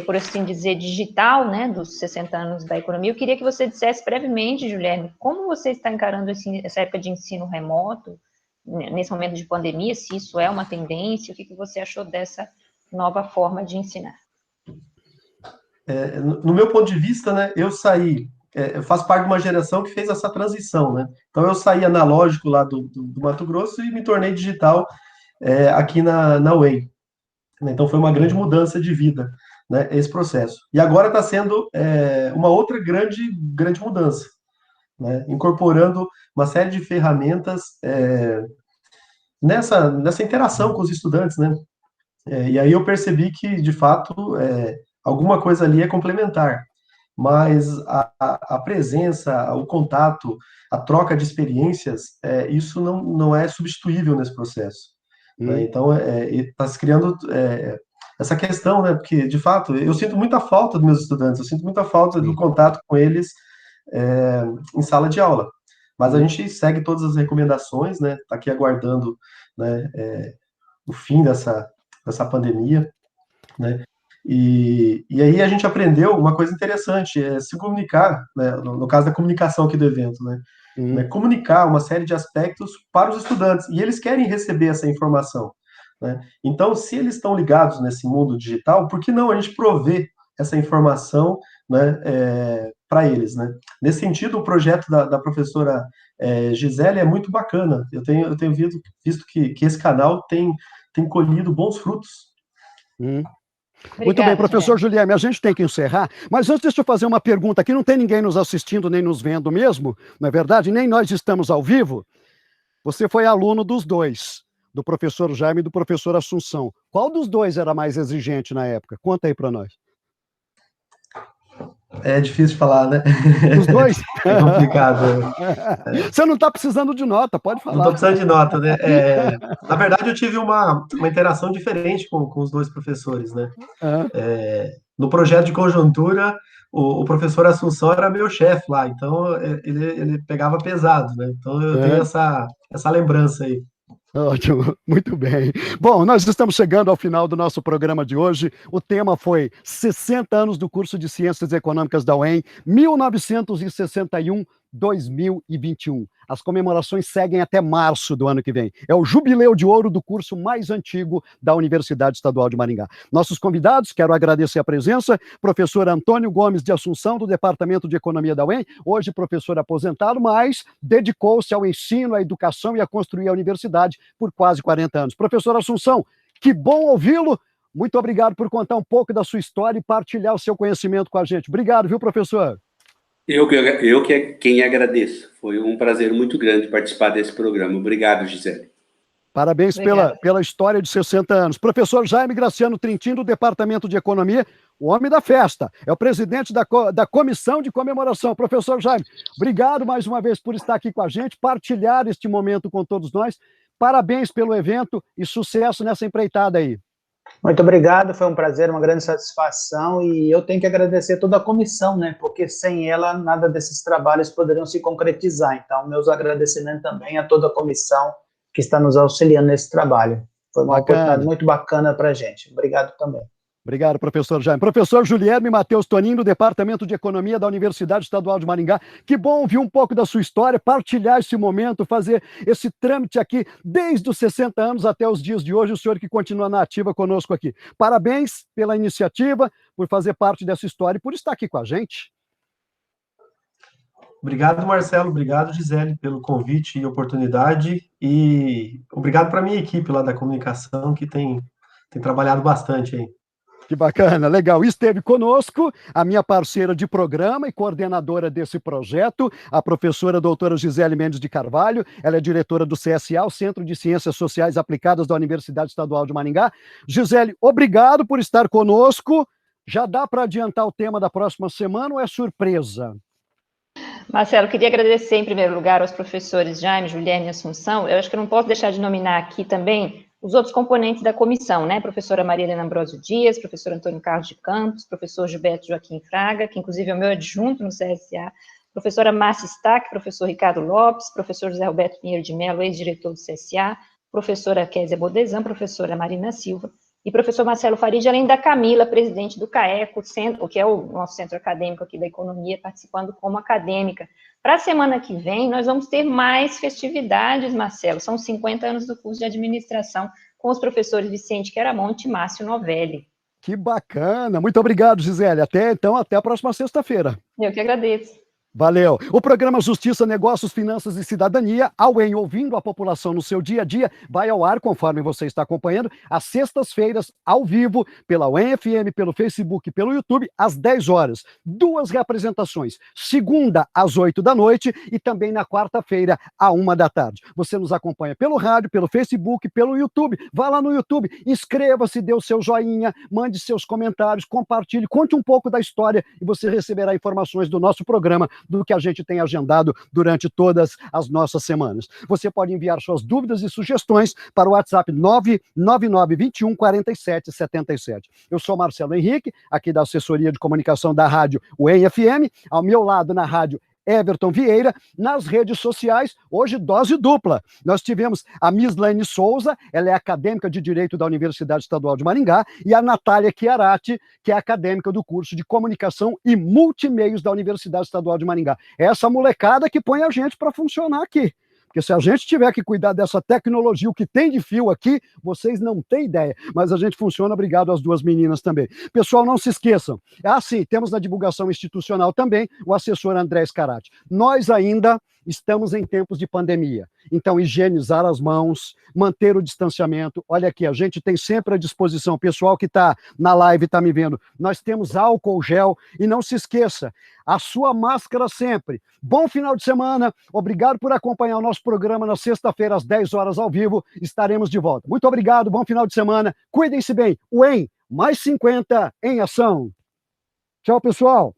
por assim dizer, digital, né, dos 60 anos da economia. Eu queria que você dissesse brevemente, Guilherme, como você está encarando essa época de ensino remoto, nesse momento de pandemia, se isso é uma tendência, o que você achou dessa nova forma de ensinar? No meu ponto de vista, né, eu faço parte de uma geração que fez essa transição, né? Então, eu saí analógico lá do Mato Grosso e me tornei digital aqui na UEM. Então, foi uma grande mudança de vida, né, esse processo. E agora está sendo uma outra grande mudança, né, incorporando uma série de ferramentas nessa interação com os estudantes, né? E aí eu percebi que, de fato, alguma coisa ali é complementar, mas a presença, o contato, a troca de experiências, isso não é substituível nesse processo, né? Então, está se criando essa questão, né? Porque, de fato, eu sinto muita falta dos meus estudantes, eu sinto muita falta do contato com eles em sala de aula. Mas a gente segue todas as recomendações, né? Está aqui aguardando, né, o fim dessa pandemia, né? E aí a gente aprendeu uma coisa interessante, se comunicar, né, no caso da comunicação aqui do evento, né, comunicar uma série de aspectos para os estudantes, e eles querem receber essa informação, né? Então, se eles estão ligados nesse mundo digital, por que não a gente prover essa informação, né, para eles, né? Nesse sentido, o projeto da professora Gisele é muito bacana. Eu tenho visto que esse canal tem colhido bons frutos. Muito bem, professor Guilherme, a gente tem que encerrar, mas antes deixa eu fazer uma pergunta aqui, não tem ninguém nos assistindo nem nos vendo mesmo, não é verdade? Nem nós estamos ao vivo. Você foi aluno dos dois, do professor Jaime e do professor Assunção. Qual dos dois era mais exigente na época? Conta aí para nós. É difícil de falar, né? Os dois? É complicado. Você não está precisando de nota, pode falar. Não estou precisando de nota, né? Na verdade, eu tive uma interação diferente com os dois professores, né? No projeto de conjuntura, o professor Assunção era meu chefe lá, então ele pegava pesado, né? Então eu tenho essa lembrança aí. Ótimo, muito bem. Bom, nós estamos chegando ao final do nosso programa de hoje. O tema foi 60 anos do curso de Ciências Econômicas da UEM, 1961-2021. As comemorações seguem até março do ano que vem. É o jubileu de ouro do curso mais antigo da Universidade Estadual de Maringá. Nossos convidados, quero agradecer a presença, professor Antônio Gomes de Assunção, do Departamento de Economia da UEM, hoje professor aposentado, mas dedicou-se ao ensino, à educação e a construir a universidade por quase 40 anos. Professor Assunção, que bom ouvi-lo. Muito obrigado por contar um pouco da sua história e partilhar o seu conhecimento com a gente. Obrigado, viu, professor? Eu quem agradeço. Foi um prazer muito grande participar desse programa. Obrigado, Gisele. Parabéns pela história de 60 anos. Professor Jaime Graciano Trintin, do Departamento de Economia, o homem da festa, é o presidente da Comissão de Comemoração. Professor Jaime, obrigado mais uma vez por estar aqui com a gente, partilhar este momento com todos nós. Parabéns pelo evento e sucesso nessa empreitada aí. Muito obrigado, foi um prazer, uma grande satisfação, e eu tenho que agradecer toda a comissão, né, porque sem ela nada desses trabalhos poderiam se concretizar. Então, meus agradecimentos também a toda a comissão que está nos auxiliando nesse trabalho. Foi uma oportunidade muito bacana para a gente. Obrigado também. Obrigado, professor Jaime. Professor Julierme Matheus Toninho, do Departamento de Economia da Universidade Estadual de Maringá. Que bom ouvir um pouco da sua história, partilhar esse momento, fazer esse trâmite aqui, desde os 60 anos até os dias de hoje, o senhor que continua na ativa conosco aqui. Parabéns pela iniciativa, por fazer parte dessa história e por estar aqui com a gente. Obrigado, Marcelo. Obrigado, Gisele, pelo convite e oportunidade. E obrigado para a minha equipe lá da comunicação, que tem trabalhado bastante aí. Que bacana, legal. Esteve conosco a minha parceira de programa e coordenadora desse projeto, a professora doutora Gisele Mendes de Carvalho. Ela é diretora do CSA, o Centro de Ciências Sociais Aplicadas da Universidade Estadual de Maringá. Gisele, obrigado por estar conosco. Já dá para adiantar o tema da próxima semana ou é surpresa? Marcelo, queria agradecer em primeiro lugar aos professores Jaime, Julierme e Assunção. Eu acho que eu não posso deixar de nominar aqui também os outros componentes da comissão, né? Professora Maria Helena Ambrosio Dias, professor Antônio Carlos de Campos, professor Gilberto Joaquim Fraga, que inclusive é o meu adjunto no CSA, professora Márcia Stack, professor Ricardo Lopes, professor José Roberto Pinheiro de Mello, ex-diretor do CSA, professora Kézia Bodezan, professora Marina Silva, e professor Marcelo Farid, além da Camila, presidente do CAECO, que é o nosso centro acadêmico aqui da economia, participando como acadêmica. Para a semana que vem, nós vamos ter mais festividades, Marcelo. São 50 anos do curso de administração com os professores Vicente Queramonte e Márcio Novelli. Que bacana! Muito obrigado, Gisele. Até a próxima sexta-feira. Eu que agradeço. Valeu. O programa Justiça, Negócios, Finanças e Cidadania, a UEM ouvindo a população no seu dia a dia, vai ao ar, conforme você está acompanhando, às sextas-feiras, ao vivo, pela UEM FM, pelo Facebook e pelo YouTube, às 10 horas. 2 representações, segunda às 8 da noite e também na quarta-feira, à 1 da tarde. Você nos acompanha pelo rádio, pelo Facebook, pelo YouTube. Vá lá no YouTube, inscreva-se, dê o seu joinha, mande seus comentários, compartilhe, conte um pouco da história e você receberá informações do nosso programa, do que a gente tem agendado durante todas as nossas semanas. Você pode enviar suas dúvidas e sugestões para o WhatsApp 999214777. Eu sou Marcelo Henrique, aqui da assessoria de comunicação da rádio UEM FM, ao meu lado na rádio Everton Vieira, nas redes sociais, hoje dose dupla. Nós tivemos a Mislaine Souza, ela é acadêmica de Direito da Universidade Estadual de Maringá, e a Natália Chiarati, que é acadêmica do curso de Comunicação e Multimeios da Universidade Estadual de Maringá. É essa molecada que põe a gente para funcionar aqui. Porque se a gente tiver que cuidar dessa tecnologia, o que tem de fio aqui, vocês não têm ideia. Mas a gente funciona, obrigado às 2 meninas também. Pessoal, não se esqueçam. Sim, temos na divulgação institucional também o assessor André Scarati. Nós ainda estamos em tempos de pandemia. Então, higienizar as mãos, manter o distanciamento. Olha aqui, a gente tem sempre à disposição, o pessoal que está na live está me vendo, nós temos álcool gel e não se esqueça, a sua máscara sempre. Bom final de semana, obrigado por acompanhar o nosso programa na sexta-feira às 10 horas ao vivo, estaremos de volta. Muito obrigado, bom final de semana, cuidem-se bem. UEM, mais 50 em ação. Tchau, pessoal.